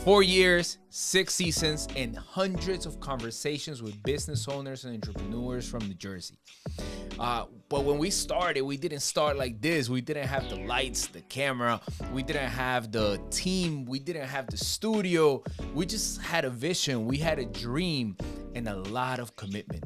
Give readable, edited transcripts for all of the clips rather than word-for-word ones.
4 years, 6 seasons, and hundreds of conversations with business owners and entrepreneurs from New Jersey. But when we started, we didn't start like this. We didn't have the lights, the camera. We didn't have the team. We didn't have the studio. We just had a vision. We had a dream and a lot of commitment.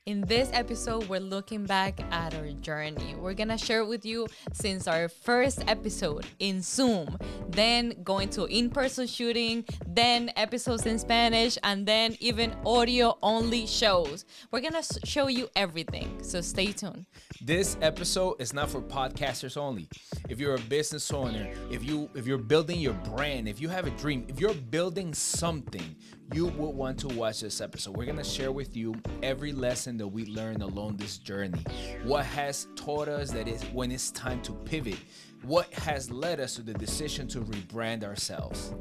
In this episode, we're looking back at our journey. We're gonna share with you since our first episode in Zoom, then going to in-person shooting, then episodes in Spanish, and then even audio-only shows. We're gonna show you everything, so stay tuned. This episode is not for podcasters only. If you're a business owner, if you're building your brand, if you have a dream, if you're building something, you will want to watch this episode. We're gonna share with you every lesson that we learned along this journey. What has taught us that is when it's time to pivot. What has led us to the decision to rebrand ourselves.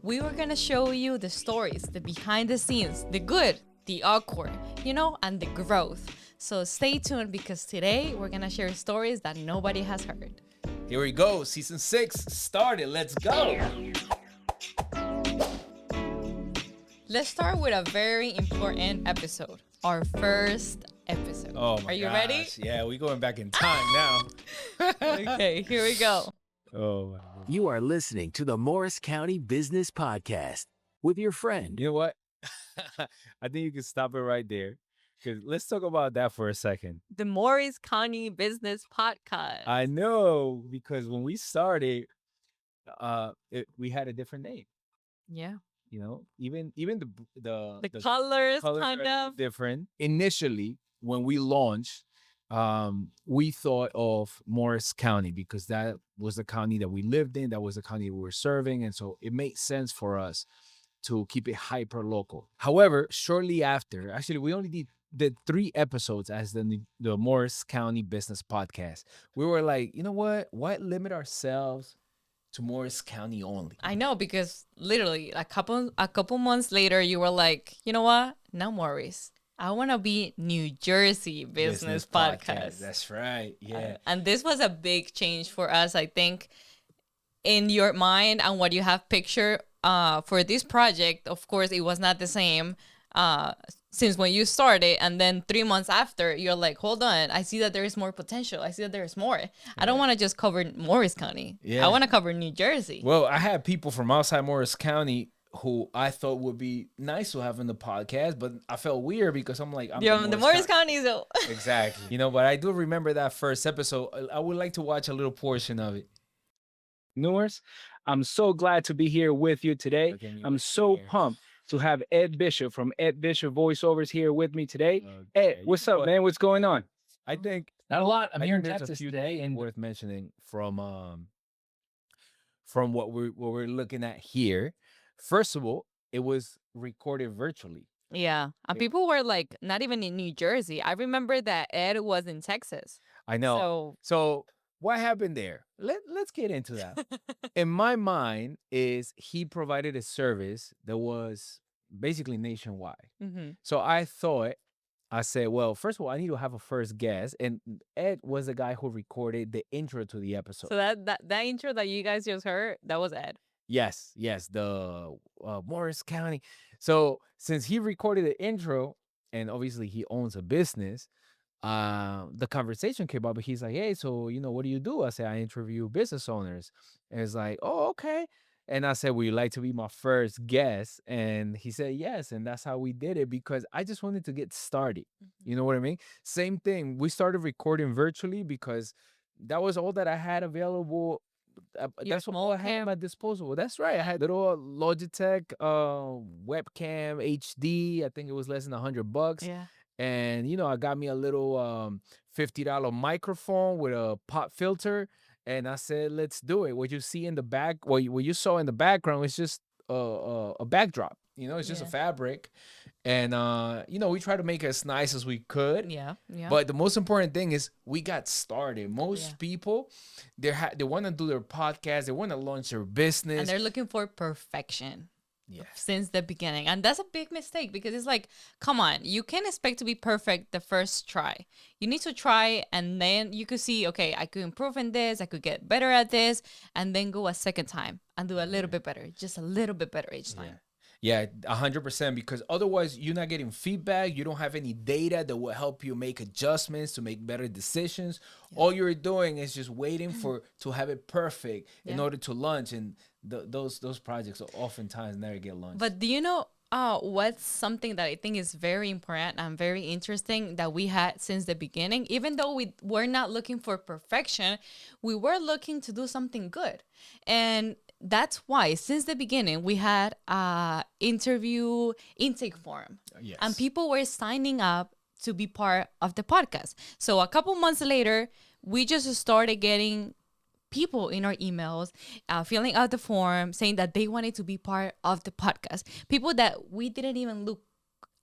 We were gonna show you the stories, the behind the scenes, the good, the awkward, and the growth. So stay tuned because today we're gonna share stories that nobody has heard. Here we go, season 6 started. Let's go. Let's start with a very important episode. Our first episode. Oh my Are you gosh. ready? Yeah, we're going back in time now. Okay, here we go. Oh my God. You are listening to the Morris County Business Podcast with your friend. You know what? I think you can stop it right there. Because let's talk about that for a second. The Morris County Business Podcast. I know, because when we started, we had a different name. Yeah. Even the colors colors kind are of. different. Initially, when we launched, we thought of Morris County because that was the county that we lived in. That was the county we were serving. And so it made sense for us to keep it hyper local. However, shortly after, actually, we only did 3 episodes as the Morris County Business Podcast. We were like, you know what? Why limit ourselves to Morris County only? I know, because literally a couple months later, you were like, you know what? No Morris. I want to be New Jersey Business Podcast. That's right. Yeah. And this was a big change for us, I think, in your mind and what you have pictured for this project. Of course, it was not the same since when you started, and then 3 months after, you're like, hold on, I see that there is more potential. I see that there's more. I don't want to just cover Morris County. Yeah. I want to cover New Jersey. Well, I had people from outside Morris County who I thought would be nice to have in the podcast, but I felt weird because I'm like, I'm the Morris County. So exactly. But I do remember that first episode. I would like to watch a little portion of it. Newers, I'm so glad to be here with you today. I'm so pumped to have Ed Bishop from Ed Bishop Voiceovers here with me today. Ed, what's up, man? What's going on? I think Not a lot. I'm here in there's a Texas few today, and worth mentioning from what we're looking at here. First of all, it was recorded virtually. yeah, and people were like, not even in New Jersey. I remember that Ed was in Texas. I know. So what happened there? Let's get into that. In my mind, is he provided a service that was basically nationwide. So I said, well, first of all, I need to have a first guest, and Ed was the guy who recorded the intro to the episode. So that intro that you guys just heard, that was Ed. Yes, the Morris County. So since he recorded the intro, and obviously he owns a business, the conversation came up. But he's like, hey, so what do you do? I said, I interview business owners. And it's like, oh, okay. And I said, would you like to be my first guest? And he said yes. And that's how we did it, because I just wanted to get started. You know what I mean? Same thing. We started recording virtually because that was all that I had available. That's all I had at my disposal. That's right. I had little Logitech webcam HD. I think it was less than $100. Yeah. And I got me a little $50 microphone with a pop filter, and I said, let's do it. What you see in the back, what you saw in the background is just a backdrop. It's just a fabric, and we try to make it as nice as we could. Yeah. But the most important thing is we got started. Most people, they want to do their podcast, they want to launch their business, And they're looking for perfection. since the beginning. And that's a big mistake because it's like, come on, you can't expect to be perfect the first try. You need to try and then you could see, okay, I could improve in this, I could get better at this, and then go a second time and do a little bit better, just a little bit better each time. Yeah, 100%, because otherwise you're not getting feedback. You don't have any data that will help you make adjustments to make better decisions. All you're doing is just waiting to have it perfect in order to launch, and those projects oftentimes never get launched. But do you know what's something that I think is very important and very interesting that we had since the beginning? Even though we were not looking for perfection, we were looking to do something good. And that's why since the beginning we had a interview intake form. And people were signing up to be part of the podcast. So a couple months later, we just started getting people in our emails filling out the form saying that they wanted to be part of the podcast. People that we didn't even look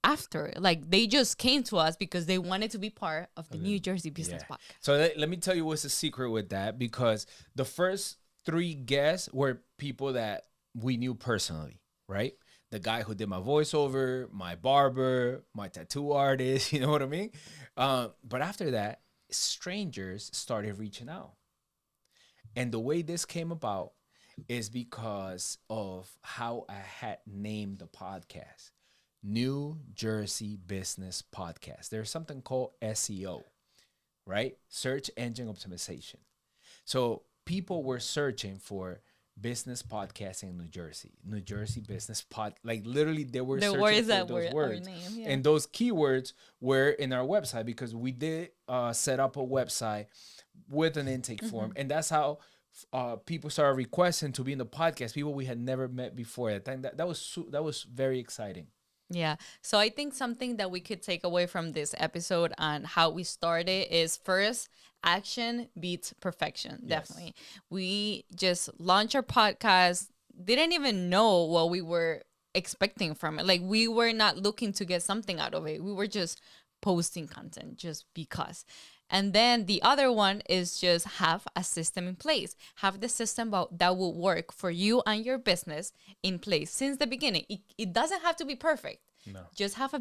after, like they just came to us because they wanted to be part of the New Jersey Business Podcast. So let me tell you what's the secret with that, because the first 3 guests were people that we knew personally, right? The guy who did my voiceover, my barber, my tattoo artist, you know what I mean? But after that, strangers started reaching out. And the way this came about is because of how I had named the podcast, New Jersey Business Podcast. There's something called SEO, right? Search engine optimization. So people were searching for business podcasting in New Jersey business like literally they were searching for those words. And those keywords were in our website because we did set up a website with an intake form. And that's how people started requesting to be in the podcast, people we had never met before. I think that was very exciting. Yeah. So I think something that we could take away from this episode and how we started is, first, action beats perfection. Definitely. We just launched our podcast, didn't even know what we were expecting from it. Like, we were not looking to get something out of it. We were just posting content just because. And then the other one is just have a system in place. Have the system that will work for you and your business in place since the beginning. It doesn't have to be perfect. No. Just have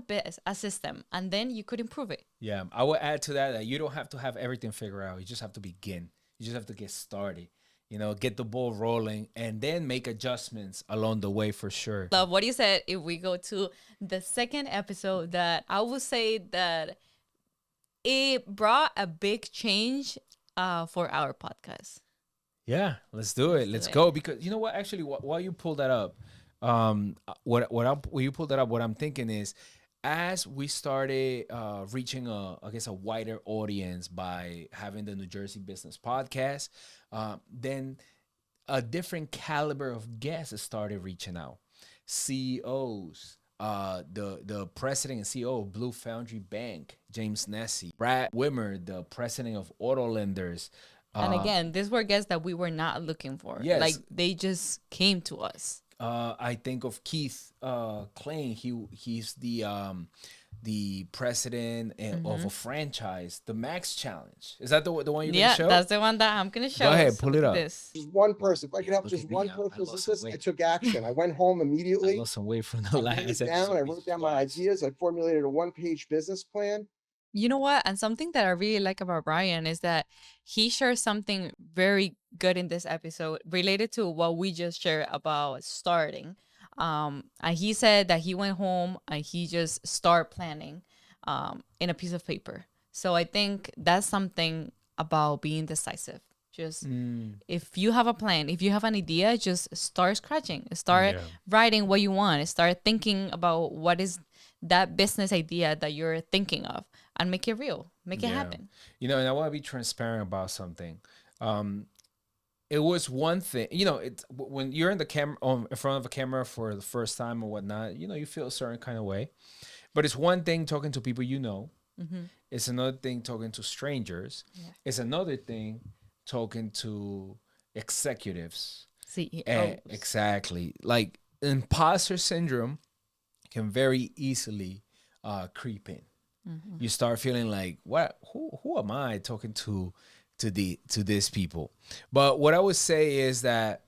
a system, and then you could improve it. Yeah, I will add to that you don't have to have everything figured out. You just have to begin. You just have to get started. You know, get the ball rolling, and then make adjustments along the way for sure. Love what you said. If we go to the second episode, that I would say that it brought a big change for our podcast. Yeah, let's do it. Let's go. Because you know what? Actually, while you pull that up, when you pull that up, what I'm thinking is, as we started reaching a wider audience by having the New Jersey Business Podcast, then a different caliber of guests started reaching out. CEOs, the president and CEO of Blue Foundry Bank, James Nessie, Brad Wimmer, the president of Auto Lenders. And again, these were guests that we were not looking for. Yes. Like, they just came to us. I think of Keith Klein. He's the president of a franchise, the Max Challenge. Is that the one you're gonna show? Yeah, that's the one that I'm gonna show. Go ahead, pull it up. This. Just one person. If I could help just one person, I took action. I went home immediately. I lost some weight from the I last wrote it down. episode. I wrote down my ideas. I formulated a 1-page business plan. You know what? And something that I really like about Brian is that he shares something very good in this episode related to what we just shared about starting. And he said that he went home and he just started planning in a piece of paper. So I think that's something about being decisive. Just if you have a plan, if you have an idea, just start scratching, start writing what you want, start thinking about what is that business idea that you're thinking of, and make it real, make it happen. You know, and I want to be transparent about something. It was one thing, you know, it's when you're in the camera, in front of a camera for the first time or whatnot, you know, you feel a certain kind of way. But it's one thing talking to people you know. It's another thing talking to strangers. It's another thing talking to executives. CEOs. Exactly. Like, imposter syndrome can very easily creep in. You start feeling like, what? Who am I talking to these people? But what I would say is that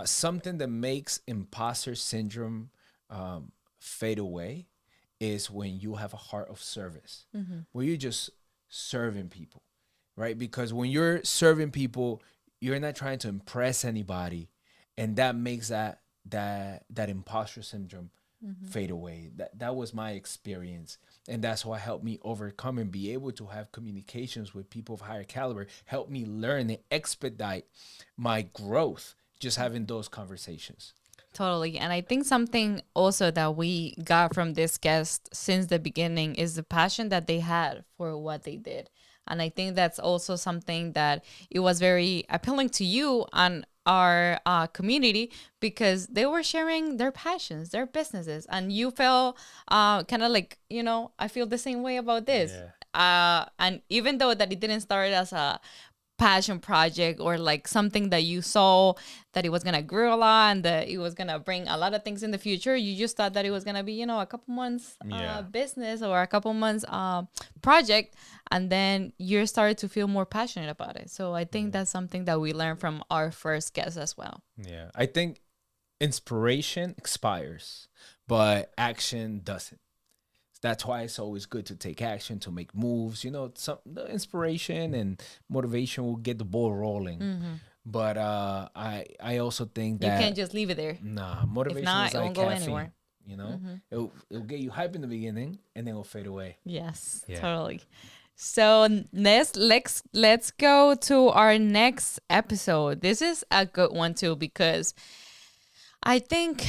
something that makes imposter syndrome fade away is when you have a heart of service, where you're just serving people, right? Because when you're serving people, you're not trying to impress anybody, and that makes that imposter syndrome fade away. That was my experience, and that's what helped me overcome and be able to have communications with people of higher caliber. Helped me learn and expedite my growth just having those conversations. Totally. And I think something also that we got from this guest since the beginning is the passion that they had for what they did. And I think that's also something that it was very appealing to you and our community, because they were sharing their passions, their businesses, and you felt kind of like, I feel the same way about this. And even though that it didn't start as a passion project or like something that you saw that it was gonna grow a lot and that it was gonna bring a lot of things in the future, you just thought that it was gonna be a couple months business or a couple months project, and then you started to feel more passionate about it. So I think that's something that we learned from our first guest as well. Yeah, I think inspiration expires, but action doesn't. That's why it's always good to take action, to make moves. The inspiration and motivation will get the ball rolling. But I also think that you can't just leave it there. Nah, motivation If not, is it like won't go caffeine. anywhere. It'll get you hype in the beginning, and then it'll fade away. Yes, Yeah. totally. So let's go to our next episode. This is a good one too, because I think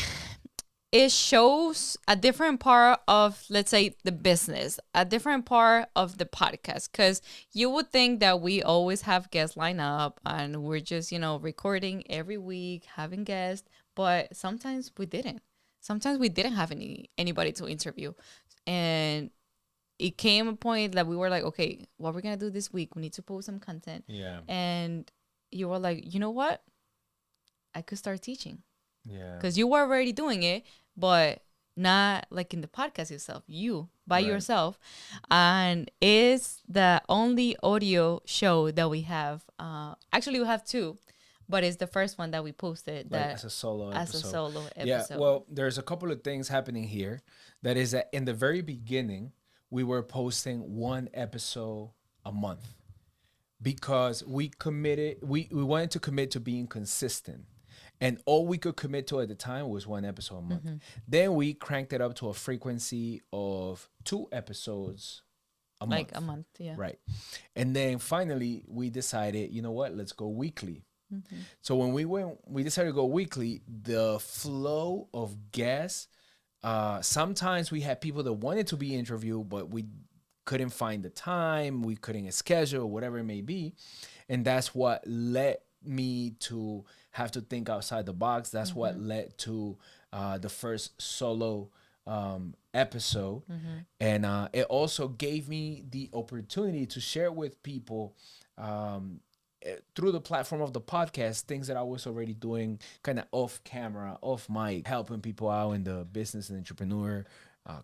it shows a different part of, let's say, the business, a different part of the podcast. Because you would think that we always have guests line up and we're just, recording every week, having guests. But sometimes we didn't. Sometimes we didn't have anybody to interview. And it came a point that we were like, okay, what we're going to do this week? We need to post some content. Yeah. And you were like, you know what? I could start teaching. Yeah. Because you were already doing it, but not like in the podcast itself, you by yourself. And it's the only audio show that we have. Actually, we have two, but it's the first one that we posted Like that as a solo episode. episode. Yeah, well, there's a couple of things happening here. That is that in the very beginning, we were posting one episode a month because we wanted to commit to being consistent. And all we could commit to at the time was one episode a month. Then we cranked it up to a frequency of 2 episodes a month. Like a month, yeah. Right. And then finally, we decided, you know what, let's go weekly. So when we decided to go weekly, the flow of guests, sometimes we had people that wanted to be interviewed, but we couldn't find the time, we couldn't schedule, whatever it may be. And that's what led me to have to think outside the box. That's what led to the first solo episode. And it also gave me the opportunity to share with people through the platform of the podcast things that I was already doing kind of off camera, off mic, helping people out in the business and entrepreneur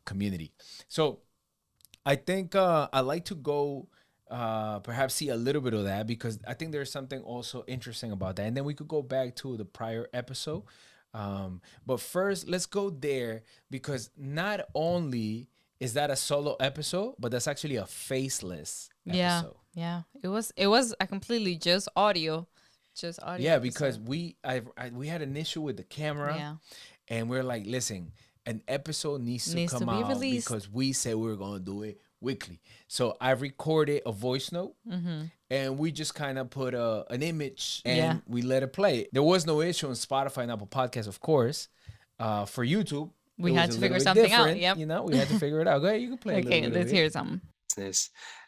community. So I think I like to go perhaps see a little bit of that, because I think there's something also interesting about that. And then we could go back to the prior episode. But first, let's go there, because not only is that a solo episode, but that's actually a faceless episode. Yeah. It was a completely just audio. Yeah, because we had an issue with the camera. Yeah. And we're like, listen, an episode needs to come be out released. because we said we were going to do it weekly. So I recorded a voice note and we just kind of put an image and we let it play. There was no issue on Spotify and Apple Podcasts, of course. For YouTube, we had to figure something out. Yep. We had to figure it out. Go ahead, you can play. Okay, let's hear something.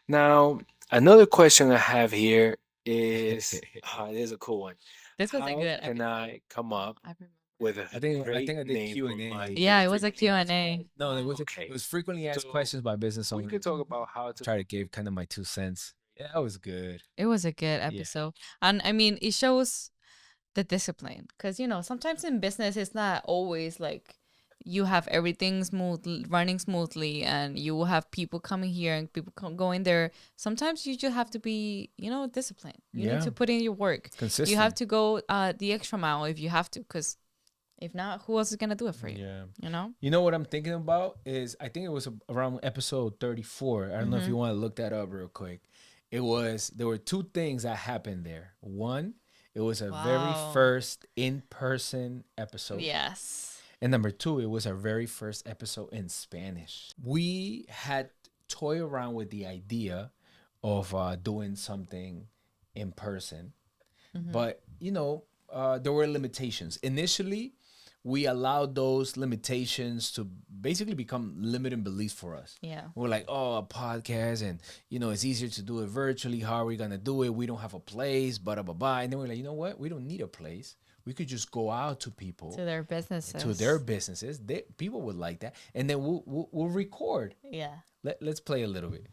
Now, another question I have here is, there's a cool one. This was a good How can I come up I remember. with a I think I did name for Q&A. my Yeah, it was a Q&A. No, it was Okay. it was frequently asked So, questions by business We owners. could talk about how to Try to give kind of my 2 cents. Yeah, that was good. It was a good episode. And I mean, it shows the discipline, because sometimes in business it's not always like you have everything running smoothly, and you will have people coming here and people going there. Sometimes you just have to be, disciplined. You need to put in your work. Consistent. You have to go the extra mile if you have to, because if not, who else is gonna do it for you? Yeah. You know what I'm thinking about is, I think it was around episode 34. I don't know if you want to look that up real quick. There were two things that happened there. One, it was a very first in-person episode. Yes. And number two, it was our very first episode in Spanish. We had toyed around with the idea of doing something in person. But, there were limitations. Initially, we allowed those limitations to basically become limiting beliefs for us. Yeah. We're like, oh, a podcast, and, it's easier to do it virtually. How are we going to do it? We don't have a place, blah, blah, blah. And then we're like, you know what? We don't need a place. We could just go out to people. To their businesses. People would like that. And then we'll record. Yeah. Let's play a little bit.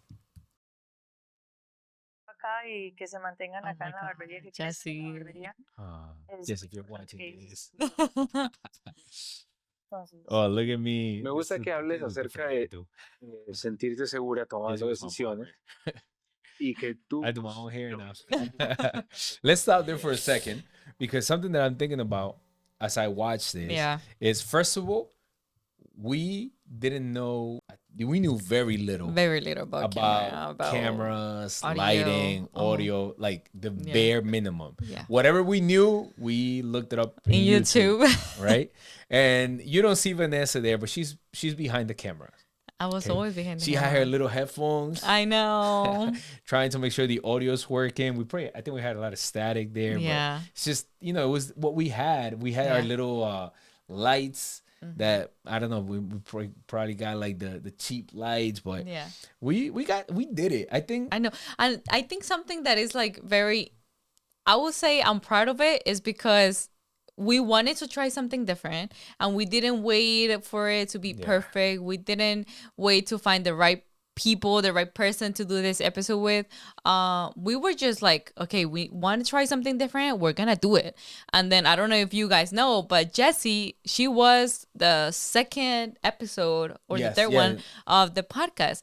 Y que se mantengan acá en la barbería, que Jesse. crezcan en la barbería. Yes, if you're watching this. Entonces, Oh, look at me. Me gusta que hables acerca de sentirte segura tomando decisiones y que tú... I do my own hair now. Let's stop there for a second, because something that I'm thinking about as I watch this is, first of all, we knew very little about cameras, audio, lighting, audio, like the bare minimum. Yeah. Whatever we knew, we looked it up in YouTube. Right? And you don't see Vanessa there, but she's behind the camera. I was always behind the She camera. had her little headphones. I know. Trying to make sure the audio's working. I think we had a lot of static there. Yeah. But it's just, it was what we had. We had our little lights that, I don't know, we probably got like the cheap lights, but we did it. I know. And I think something that is like I would say I'm proud of it, is because we wanted to try something different, and we didn't wait for it to be perfect. We didn't wait to find the right people, the right person to do this episode with. We were just like, okay, we want to try something different. We're going to do it. And then I don't know if you guys know, but Jessie, she was the second episode or the third one of the podcast.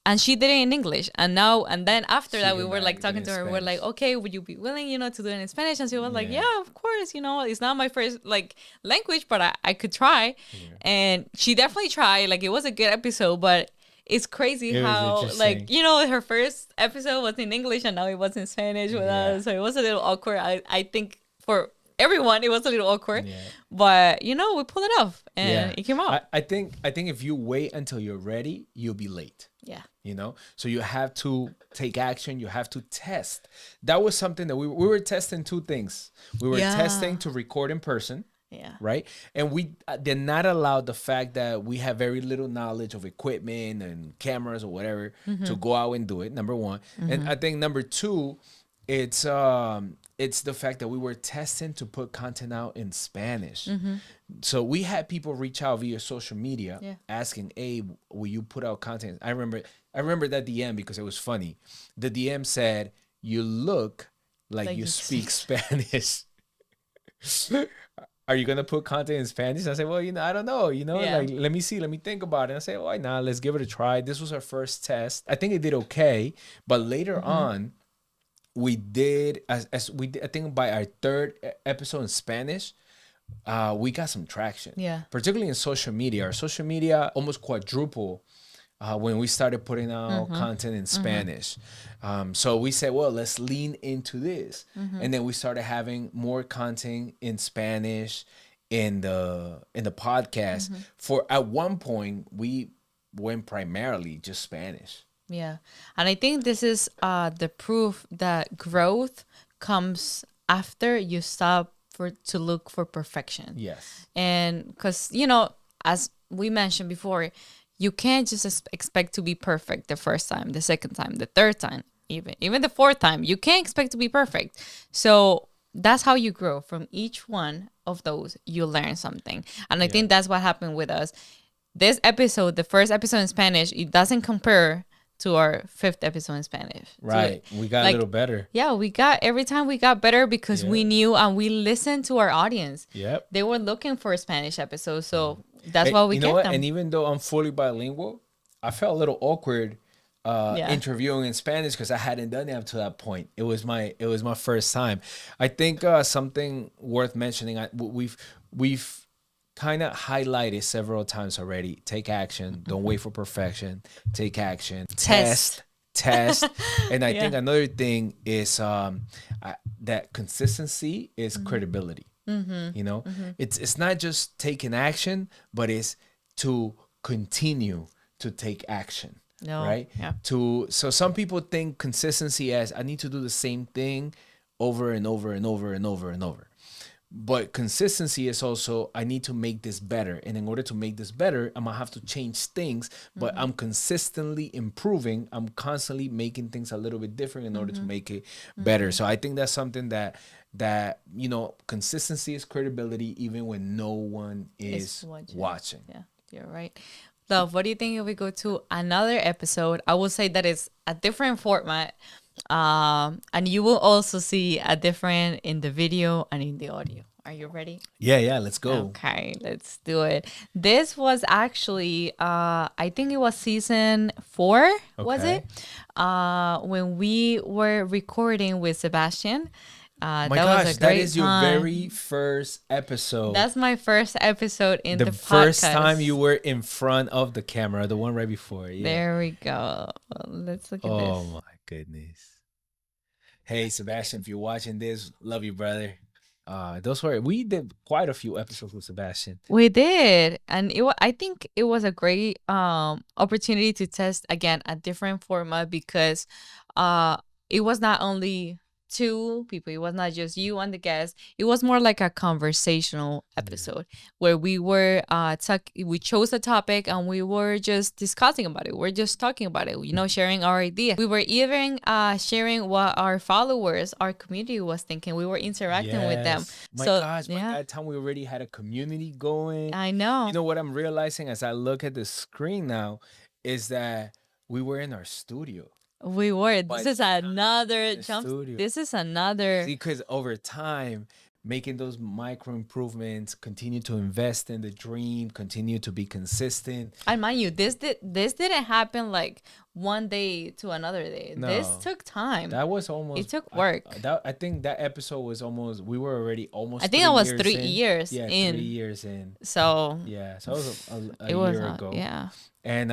And she did it in English. And then after that, we were like talking to her. We're like, okay, would you be willing, to do it in Spanish? And she was like, yeah, of course. It's not my first language, but I could try. Yeah. And she definitely tried. Like, it was a good episode, but it's crazy how her first episode was in English and now it was in Spanish with us. So it was a little awkward. I think for everyone it was a little awkward. Yeah. But we pulled it off and it came out. I think if you wait until you're ready, you'll be late. Yeah. So you have to take action. You have to test. That was something that we were testing two things. We were testing to record in person. Yeah. Right. And we did not allow the fact that we have very little knowledge of equipment and cameras or whatever to go out and do it. Number one. And I think number two, it's the fact that we were testing to put content out in Spanish. So we had people reach out via social media asking, hey, will you put out content? I remember that DM because it was funny. The DM said, you look like you speak Spanish. Are you going to put content in Spanish? I said, well, I don't know, like, let me think about it. And I said, why not? Let's give it a try. This was our first test. I think it did okay. But later on, we did, as we did, I think by our third episode in Spanish, we got some traction. Yeah. Particularly in social media. Our social media almost quadrupled when we started putting out content in Spanish. So we said, well, let's lean into this. And then we started having more content in Spanish in the podcast. For at one point, we went primarily just Spanish. Yeah. And I think this is the proof that growth comes after you stop to look for perfection. Yes. And because, as we mentioned before, you can't just expect to be perfect the first time, the second time, the third time, even the fourth time. You can't expect to be perfect. So that's how you grow. From each one of those, you learn something. And I think that's what happened with us. This episode, the first episode in Spanish, it doesn't compare to our 5th episode in Spanish. Right. We got a little better. Yeah, every time we got better because we knew and we listened to our audience. Yep. They were looking for a Spanish episode, so that's why we get them. And even though I'm fully bilingual, I felt a little awkward interviewing in Spanish because I hadn't done it up to that point. It was my first time. I think something worth mentioning. We've kind of highlighted several times already. Take action. Don't wait for perfection. Take action. Test. And I think another thing is that consistency is credibility. You know, it's not just taking action, but it's to continue to take action. Right? Yeah. So some people think consistency as I need to do the same thing over and over and over and over and over. But consistency is also, I need to make this better. And in order to make this better, I'm going to have to change things. But I'm consistently improving. I'm constantly making things a little bit different in order to make it better. So I think that's something that, you know, consistency is credibility even when no one is watching. Yeah, you're right. Love, what do you think if we go to another episode? I will say that it's a different format. And you will also see a different in the video and in the audio. Are you ready? Yeah, let's go. Okay, let's do it. This was actually, I think it was season 4, was it? When we were recording with Sebastian. My gosh, that is your very first episode. That's my first episode in the podcast. The first time you were in front of the camera, the one right before. Yeah. There we go. Let's look at this. Oh my goodness. Hey, Sebastian, if you're watching this, love you, brother. We did quite a few episodes with Sebastian. We did, and I think it was a great opportunity to test again a different format because it was not only 2 people. It was not just you and the guest. It was more like a conversational episode where we were we chose a topic and we were just discussing about it. We're just talking about it, you know, sharing our ideas. We were even sharing what our followers, our community was thinking. We were interacting with them. By that time we already had a community going. I know. You know what I'm realizing as I look at the screen now is that we were in our studio. We were. This is another jump. This is another. See, because over time, making those micro improvements, continue to invest in the dream, continue to be consistent. And mind you, this didn't happen like one day to another day. No, this took time. That was almost. It took work. I think that episode was almost. We were already almost. I think it was 3 years. Yeah, in. 3 years in. So. Yeah, so it was a year ago. Yeah. And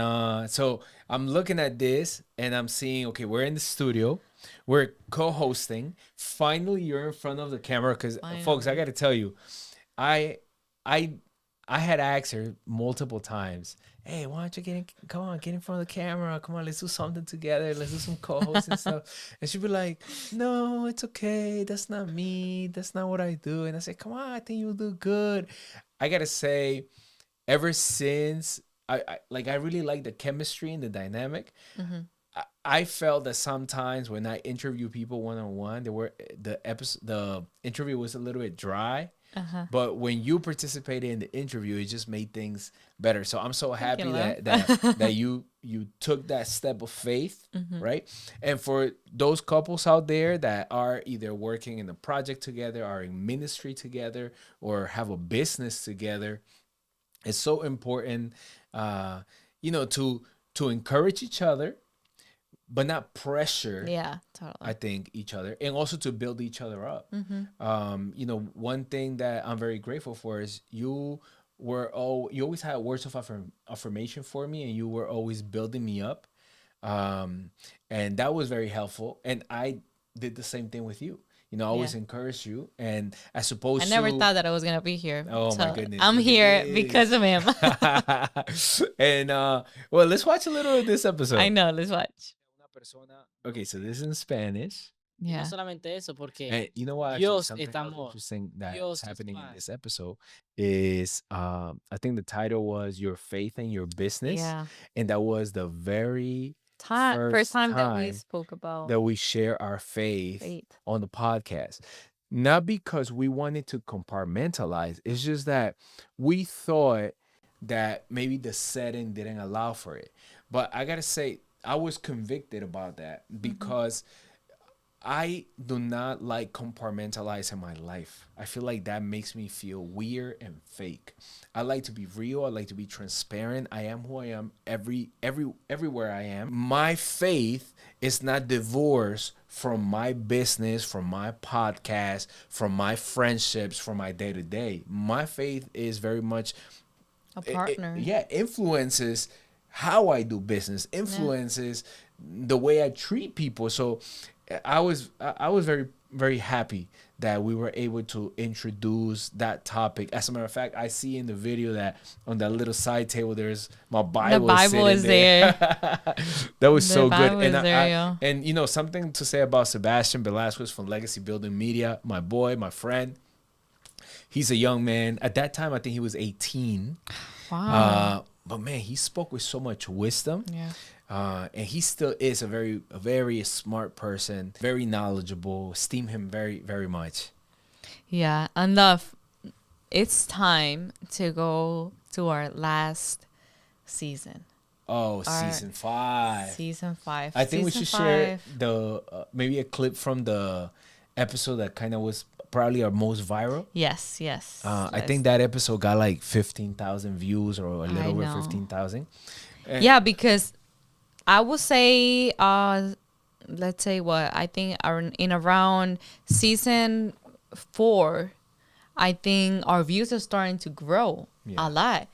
so I'm looking at this and I'm seeing, okay, we're in the studio. We're co-hosting. Finally, you're in front of the camera because, folks, I got to tell you, I had asked her multiple times, hey, why don't you get in front of the camera. Come on, let's do something together. Let's do some co-hosting stuff. And she'd be like, no, it's okay. That's not me. That's not what I do. And I said, come on, I think you'll do good. I got to say, ever since... I really like the chemistry and the dynamic. I felt that sometimes when I interview people one-on-one, the interview was a little bit dry. But when you participated in the interview, it just made things better. So I'm so happy that you took that step of faith, right? And for those couples out there that are either working in a project together, are in ministry together, or have a business together, it's so important, you know, to encourage each other, but not pressure. Yeah, totally. I think each other, and also to build each other up. You know, one thing that I'm very grateful for is you always had words of affirmation for me, and you were always building me up, and that was very helpful. And I did the same thing with you. You know, I always encourage you, and I never thought that I was gonna be here. Oh my goodness! I'm here because of him. And well, let's watch a little of this episode. I know. Let's watch. Okay, so this is in Spanish. Yeah. No solamente eso, porque And you know what? Dios Something es amor. interesting that's Dios es happening in paz. this episode is I think the title was "Your Faith and Your Business," Yeah. and that was the very First time that we spoke about that we share our faith on the podcast. Not because we wanted to compartmentalize. It's just that we thought that maybe the setting didn't allow for it. But I gotta say, I was convicted about that because I do not like compartmentalizing my life. I feel like that makes me feel weird and fake. I like to be real. I like to be transparent. I am who I am everywhere I am. My faith is not divorced from my business, from my podcast, from my friendships, from my day to day. My faith is very much A partner. influences how I do business, influences the way I treat people. So I was very, very happy that we were able to introduce that topic. As a matter of fact, I see in the video that on that little side table there's my Bible. The Bible is there. That was so good. Bible And is there, and you know, something to say about Sebastian Velasquez from Legacy Building Media, my boy, my friend. He's a young man. At that time, I think he was 18. Wow. But man, he spoke with so much wisdom. Yeah. And he still is a very smart person, very knowledgeable. Esteem him very, very much. Yeah. And love, it's time to go to our last season. Oh, season 5. Season 5. I think we should share the maybe a clip from the episode that kind of was probably our most viral. Yes. I think that episode got like 15,000 views or a little over 15,000. Yeah, because I would say, let's say what I think in around season 4, I think our views are starting to grow a lot.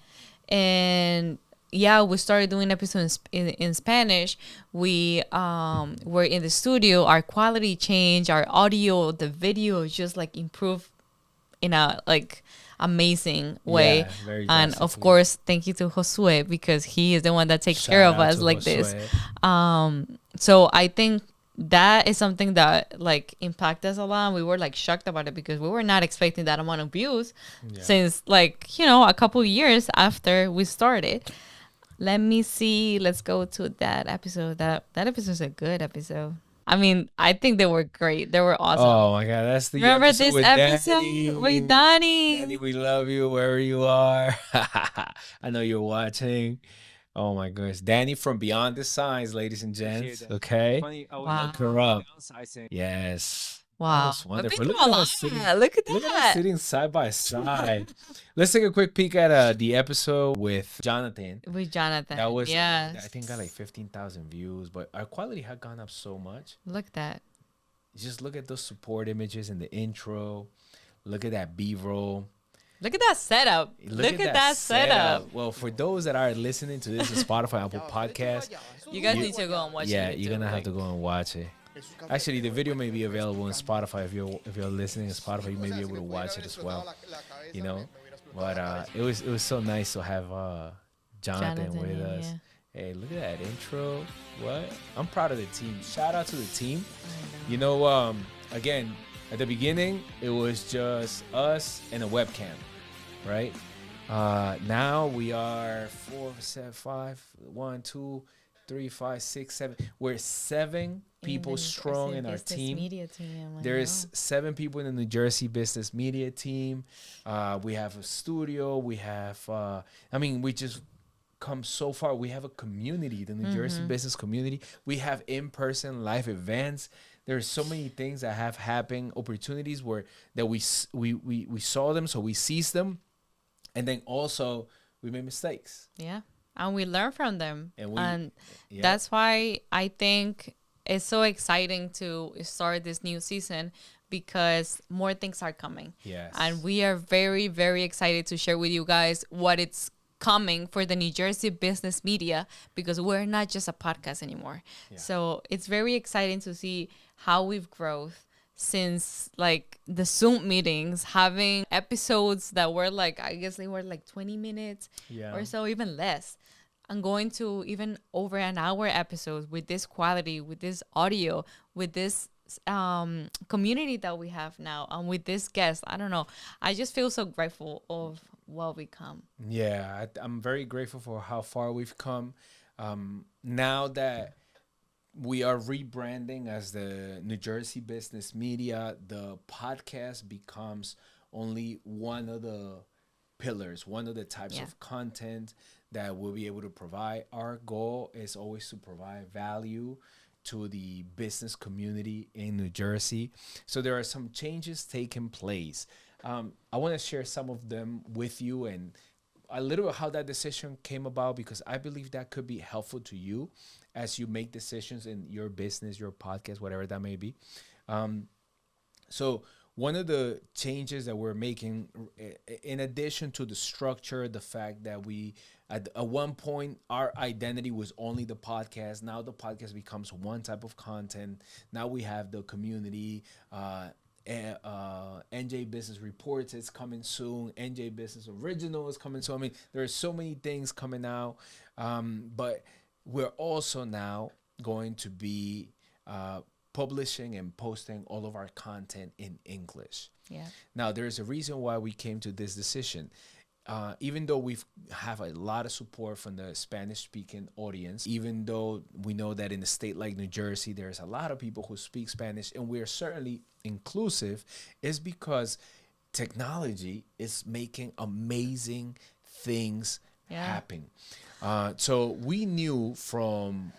And yeah, we started doing episodes in Spanish. We were in the studio. Our quality changed. Our audio, the video just like improved in a like amazing way. Very and of drastically. course, thank you to Josue because he is the one that takes care Shout of out us to like Josue. this. So I think that is something that like impacted us a lot. We were like shocked about it because we were not expecting that amount of views since like, you know, a couple years after we started. Let me see. Let's go to that episode. That episode is a good episode. I mean, I think they were great. They were awesome. Oh my God, that's the Remember episode this with episode Danny. with Danny? Danny, we love you wherever you are. I know you're watching. Oh my goodness, Danny from Beyond the Signs, ladies and gents. Okay, Wow. look her up. Yes. Wow. That's wonderful. Look Look at us sitting, Look at look at us that. sitting side by side. Let's take a quick peek at the episode with Jonathan. With Jonathan. That was, yeah. I think, got like 15,000 views, but our quality had gone up so much. Look at that. Just look at those support images in the intro. Look at that B-roll. Look at that setup. Look at that setup. Well, for those that are listening to this on Spotify, Apple Podcast, You guys need to go and watch it. yeah, you're gonna have to go and watch it. Actually, the video may be available on Spotify. If you're listening to Spotify, you may be able to watch it as well. You know, but it was so nice to have Jonathan with us. yeah. Hey, look at that intro. What? I'm proud of the team. Shout out to the team. You know, again, at the beginning, it was just us and a webcam, right? Now we are 4, 7, 5, 1, 2, 3, 5, 6, 7. We're 7 people strong in our team. Media team. There's 7 people in the New Jersey business media team. We have a studio. We have, we just come so far. We have a community, the New Jersey business community. We have in-person live events. There's so many things that have happened, opportunities that we saw them, so we seized them, and then also we made mistakes. Yeah, and we learn from them, and yeah. that's why I think it's so exciting to start this new season because more things are coming. Yes, and we are very, very excited to share with you guys what it's coming for the New Jersey business media because we're not just a podcast anymore. Yeah. So it's very exciting to see how we've grown since like the Zoom meetings, having episodes that were like, I guess they were like 20 minutes or so, even less. And going to even over an hour episodes with this quality, with this audio, with this community that we have now, and with this guest. I don't know. I just feel so grateful of what we come. Yeah, I'm very grateful for how far we've come. Now that we are rebranding as the New Jersey Business Media, the podcast becomes only one of the pillars, one of the types of content that we'll be able to provide. Our goal is always to provide value to the business community in New Jersey. So there are some changes taking place. I want to share some of them with you and a little bit how that decision came about, because I believe that could be helpful to you as you make decisions in your business, your podcast, whatever that may be. So one of the changes that we're making, in addition to the structure, the fact that we, at one point, our identity was only the podcast. Now the podcast becomes one type of content. Now we have the community. NJ Business Reports is coming soon. NJ Business Original is coming soon. I mean, there are so many things coming out. But we're also now going to be publishing and posting all of our content in English. Yeah. Now, there's a reason why we came to this decision. Even though we have a lot of support from the Spanish-speaking audience, even though we know that in a state like New Jersey, there's a lot of people who speak Spanish, and we are certainly inclusive, is because technology is making amazing things happen. So we knew from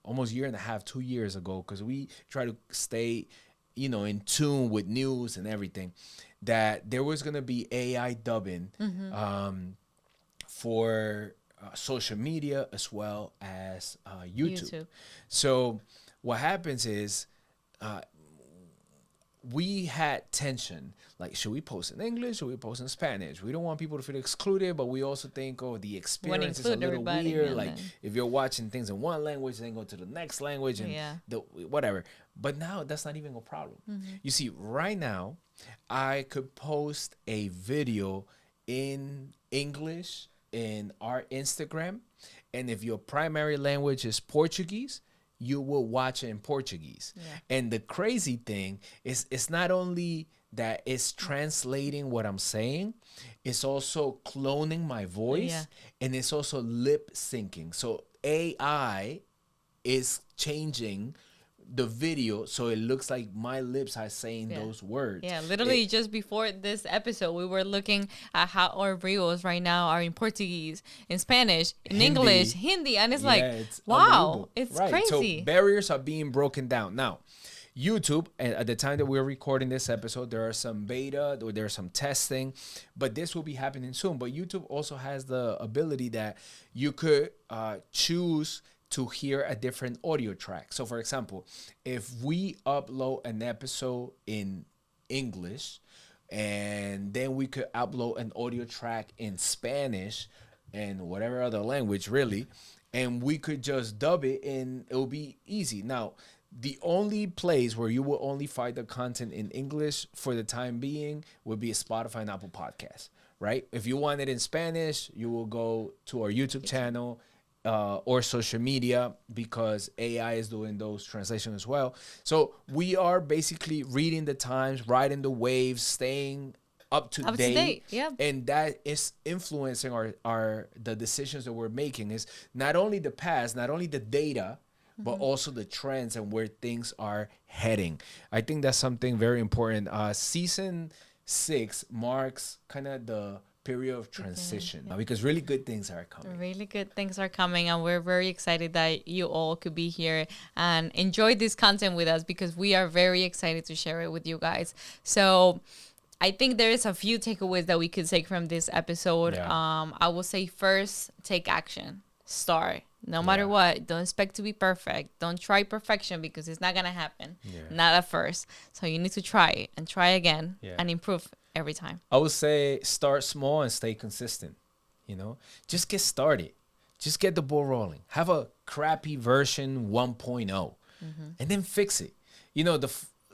almost a year and a half, 2 years ago, because we try to stay, in tune with news and everything, that there was going to be AI dubbing for social media as well as YouTube. So what happens is we had tension. Like, should we post in English? Should we post in Spanish? We don't want people to feel excluded, but we also think, the experience is a little weird. Like, if you're watching things in one language, then go to the next language and whatever. But now that's not even a problem. You see, right now, I could post a video in English in our Instagram, and if your primary language is Portuguese, you will watch it in Portuguese. And the crazy thing is, it's not only that it's translating what I'm saying, it's also cloning my voice, and it's also lip syncing. So AI is changing the video so it looks like my lips are saying those words. Yeah, literally just before this episode, we were looking at how our reels right now are in Portuguese, in Spanish, in Hindi. English, Hindi, and it's it's wow, it's crazy. So barriers are being broken down. Now, YouTube, and at the time that we're recording this episode, there are some beta, or there's some testing, but this will be happening soon. But YouTube also has the ability that you could choose to hear a different audio track. So for example, if we upload an episode in English, and then we could upload an audio track in Spanish and whatever other language really, and we could just dub it, and it will be easy. Now, the only place where you will only find the content in English for the time being would be Spotify and Apple Podcasts, right? If you want it in Spanish, you will go to our YouTube channel, or social media, because AI is doing those translations as well. So we are basically reading the times, riding the waves, staying up to date. And that is influencing the decisions that we're making. Is not only the past, not only the data, but also the trends and where things are heading. I think that's something very important. Season 6 marks kind of the period of transition, because really good things are coming. Really good things are coming, and we're very excited that you all could be here and enjoy this content with us, because we are very excited to share it with you guys. So I think there is a few takeaways that we could take from this episode. I will say, first, take action. Start. No matter what, don't expect to be perfect. Don't try perfection, because it's not going to happen. Not at first. So you need to try it and try again and improve every time. I would say start small and stay consistent. Just get started. Just get the ball rolling. Have a crappy version 1.0 and then fix it.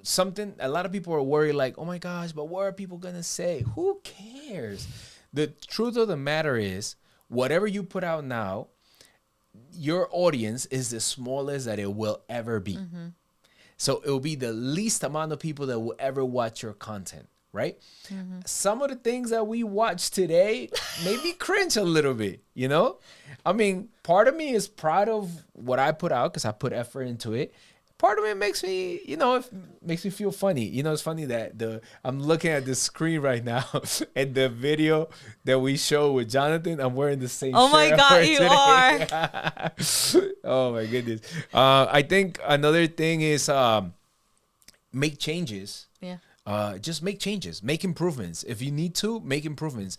Something a lot of people are worried, like, oh my gosh, but what are people going to say? Who cares? The truth of the matter is, whatever you put out now, your audience is the smallest that it will ever be. So it will be the least amount of people that will ever watch your content, right? Some of the things that we watch today maybe cringe a little bit, I mean, part of me is proud of what I put out because I put effort into it. part of it makes me, it makes me feel funny. It's funny that I'm looking at the screen right now and the video that we show with Jonathan, I'm wearing the same Oh my shirt God, I'm you wearing are. today. Oh my goodness. I think another thing is make changes. Yeah. Just make changes, make improvements. If you need to, make improvements.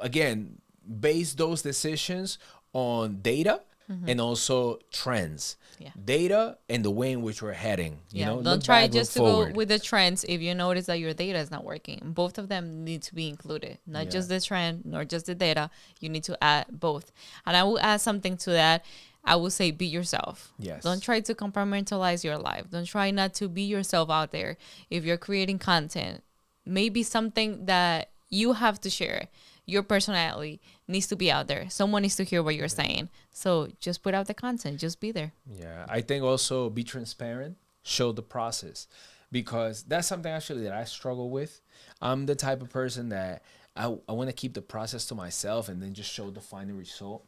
Again, base those decisions on data and also trends. Yeah. Data and the way in which we're heading. Don't look try back, just to look go forward. with the trends if you notice that your data is not working. Both of them need to be included, not just the trend nor just the data. You need to add both. And I will add something to that. I will say be yourself. Yes. Don't try to compartmentalize your life. Don't try not to be yourself out there. If you're creating content, maybe something that you have to share, your personality needs to be out there. Someone needs to hear what you're saying. So just put out the content. Just be there. Yeah, I think also be transparent, show the process, because that's something actually that I struggle with. I'm the type of person that I want to keep the process to myself and then just show the final result.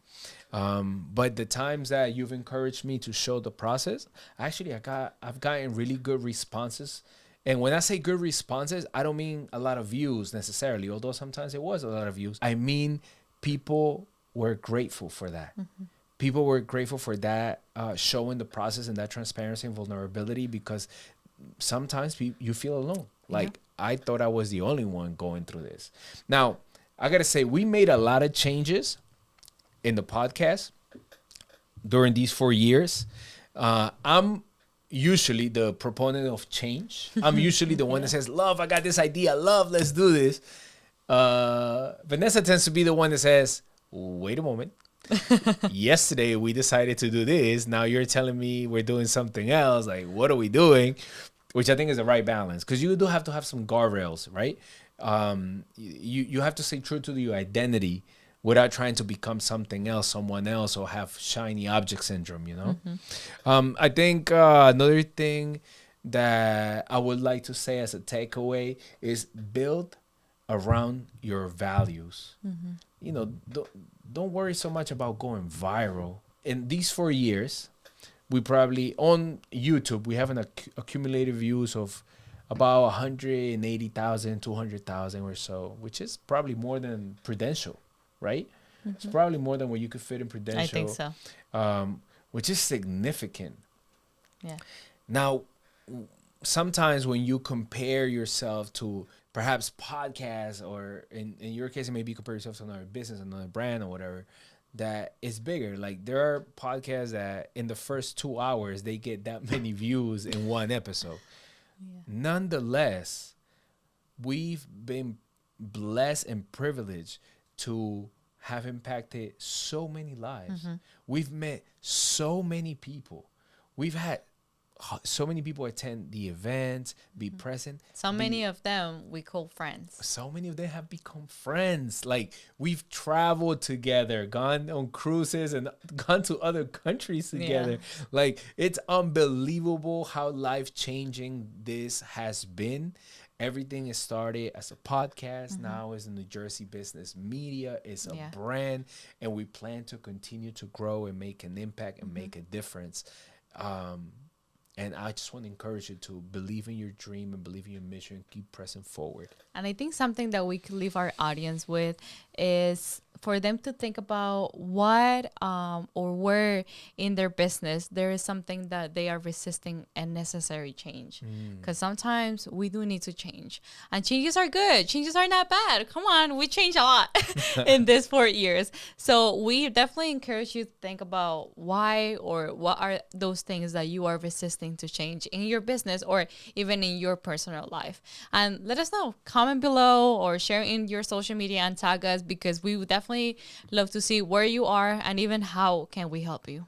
But the times that you've encouraged me to show the process, actually I've gotten really good responses. And when I say good responses, I don't mean a lot of views necessarily, although sometimes it was a lot of views. I mean, people were grateful for that. Mm-hmm. People were grateful for that, showing the process and that transparency and vulnerability, because sometimes you feel alone. Like, I thought I was the only one going through this. Now, I got to say, we made a lot of changes in the podcast during these 4 years. I'm usually the proponent of change. I'm usually the one that says, love, I got this idea. Love, let's do this. Vanessa tends to be the one that says, wait a moment. Yesterday we decided to do this. Now you're telling me we're doing something else. Like, what are we doing? Which I think is the right balance, because you do have to have some guardrails, right? You have to stay true to your identity without trying to become something else, someone else, or have shiny object syndrome, Mm-hmm. I think another thing that I would like to say as a takeaway is build around your values. Mm-hmm. Don't worry so much about going viral. In these 4 years, we probably, on YouTube, we have an accumulated views of about 180,000, 200,000 or so, which is probably more than Prudential, right? Mm-hmm. It's probably more than what you could fit in Prudential. I think so. Which is significant. Yeah. Now, sometimes when you compare yourself to perhaps podcasts, or in your case, maybe you compare yourself to another business, another brand or whatever, that is bigger. Like, there are podcasts that in the first 2 hours, they get that many views in one episode. Yeah. Nonetheless, we've been blessed and privileged to have impacted so many lives. Mm-hmm. We've met so many people. We've had so many people attend the events, be present. So many of them we call friends. So many of them have become friends. Like, we've traveled together, gone on cruises, and gone to other countries together. Yeah. Like, it's unbelievable how life-changing this has been. Everything is started as a podcast. Mm-hmm. Now is a New Jersey business media. It's a brand, and we plan to continue to grow and make an impact and make a difference. And I just want to encourage you to believe in your dream and believe in your mission and keep pressing forward. And I think something that we could leave our audience with is for them to think about what or where in their business there is something that they are resisting unnecessary change. Because sometimes we do need to change. And changes are good. Changes are not bad. Come on, we changed a lot in this 4 years. So we definitely encourage you to think about why or what are those things that you are resisting to change in your business or even in your personal life. And let us know. Comment below or share in your social media and tag us, because we would definitely love to see where you are and even how can we help you.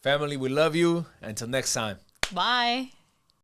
Family, we love you. Until next time. Bye.